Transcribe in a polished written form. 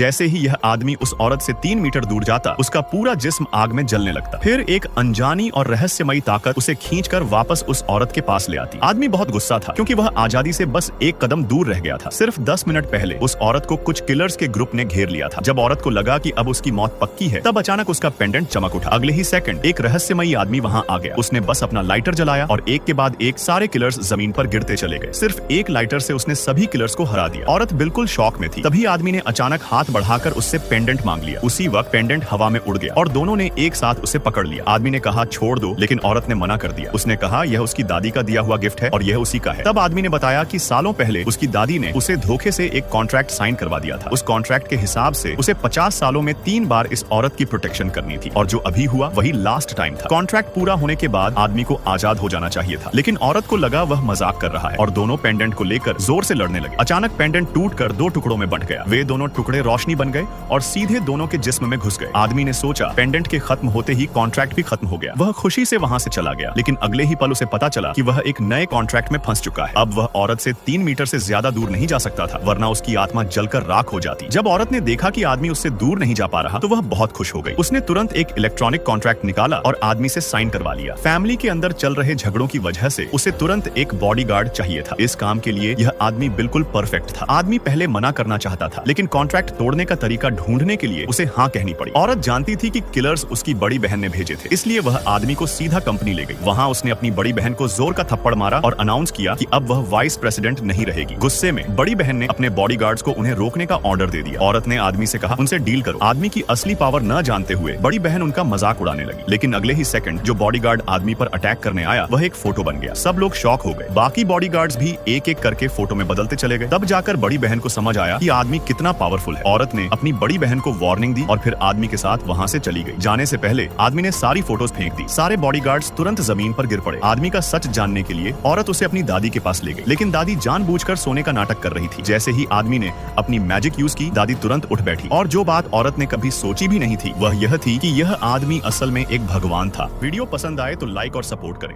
जैसे ही यह आदमी उस औरत से 3 मीटर दूर जाता, उसका पूरा जिस्म आग में जलने लगता। फिर एक अनजानी और रहस्यमयी ताकत उसे खींचकर वापस उस औरत के पास ले आती। आदमी बहुत गुस्सा था क्योंकि वह आजादी से बस एक कदम दूर रह गया था। सिर्फ 10 मिनट पहले उस औरत को कुछ किलर्स के ग्रुप ने घेर लिया था। जब औरत को लगा कि अब उसकी मौत पक्की है, तब अचानक उसका पेंडेंट चमक उठा। अगले ही सेकंड एक रहस्यमयी आदमी वहां आ गया। उसने बस अपना लाइटर जलाया और एक के बाद एक सारे किलर्स जमीन पर गिरते चले गए। सिर्फ एक लाइटर से उसने सभी किलर्स को हरा दिया। औरत बिल्कुल शॉक में थी। तभी आदमी ने अचानक हाथ बढ़ाकर उससे पेंडेंट मांग लिया। उसी वक्त पेंडेंट हवा में उड़ गया और दोनों ने एक साथ उसे पकड़ लिया। आदमी ने कहा छोड़ दो, लेकिन औरत ने मना कर दिया। उसने कहा यह उसकी दादी का दिया हुआ गिफ्ट है और यह उसी का है। तब आदमी ने बताया कि सालों पहले उसकी दादी ने उसे धोखे से एक कॉन्ट्रैक्ट साइन करवा दिया था। उस कॉन्ट्रैक्ट के हिसाब से उसे 50 सालों में 3 बार इस औरत की प्रोटेक्शन करनी थी और जो अभी हुआ वही लास्ट टाइम था। कॉन्ट्रैक्ट पूरा होने के बाद आदमी को आजाद हो जाना चाहिए था, लेकिन औरत को लगा वह मजाक कर रहा है और दोनों पेंडेंट को लेकर जोर से लड़ने लगे। अचानक पेंडेंट टूटकर 2 टुकड़ों में बंट गया। वे दोनों टुकड़े रोशनी बन गए और सीधे दोनों के जिस्म में घुस गए। आदमी ने सोचा पेंडेंट के खत्म होते ही कॉन्ट्रैक्ट भी खत्म हो गया। वह खुशी से वहां से चला गया, लेकिन अगले ही पल उसे पता चला कि वह एक नए कॉन्ट्रैक्ट में फंस चुका है। अब वह औरत से 3 मीटर से ज्यादा दूर नहीं जा सकता था, वरना उसकी आत्मा जलकर राख हो जाती। जब औरत ने देखा कि आदमी उससे दूर नहीं जा पा रहा, तो वह बहुत खुश हो गई। उसने तुरंत एक इलेक्ट्रॉनिक कॉन्ट्रैक्ट निकाला और आदमी से साइन करवा लिया। फैमिली के अंदर चल रहे झगड़ों की वजह से उसे तुरंत एक बॉडीगार्ड चाहिए था। इस काम के लिए यह आदमी बिल्कुल परफेक्ट था। आदमी पहले मना करना चाहता था, लेकिन कॉन्ट्रैक्ट तोड़ने का तरीका ढूंढने के लिए उसे हाँ कहनी पड़ी। औरत जानती थी कि किलर्स उसकी बड़ी बहन ने भेजे थे, इसलिए वह आदमी को सीधा कंपनी ले गई। वहां उसने अपनी बड़ी बहन को जोर का थप्पड़ मारा और अनाउंस किया कि अब वह वाइस प्रेसिडेंट नहीं रहेगी। गुस्से में बड़ी बहन ने अपने बॉडीगार्ड्स को उन्हें रोकने का ऑर्डर दे दिया। औरत ने आदमी से कहा उनसे डील करो। आदमी की असली पावर न जानते हुए बड़ी बहन उनका मजाक उड़ाने लगी, लेकिन अगले ही सेकंड जो बॉडीगार्ड आदमी पर अटैक करने आया वह एक फोटो बन गया। सब लोग शॉक हो गए। बाकी बॉडीगार्ड्स भी एक एक करके फोटो में बदलते चले गए। तब जाकर बड़ी बहन को समझ आया कि आदमी कितना पावरफुल है। औरत ने अपनी बड़ी बहन को वार्निंग दी और फिर आदमी के साथ वहां से चली गई। जाने से पहले आदमी ने सारी फोटोज फेंक दी। सारे बॉडीगार्ड्स तुरंत जमीन पर गिर पड़े। आदमी का सच जानने के लिए औरत उसे अपनी दादी के पास ले गई, लेकिन दादी जानबूझकर सोने का नाटक कर रही थी। जैसे ही आदमी ने अपनी मैजिक यूज की, दादी तुरंत उठ बैठी और जो बात औरत ने कभी सोची भी नहीं थी वह यह थी कि यह आदमी असल में एक भगवान था। वीडियो पसंद आए तो लाइक और सपोर्ट करें।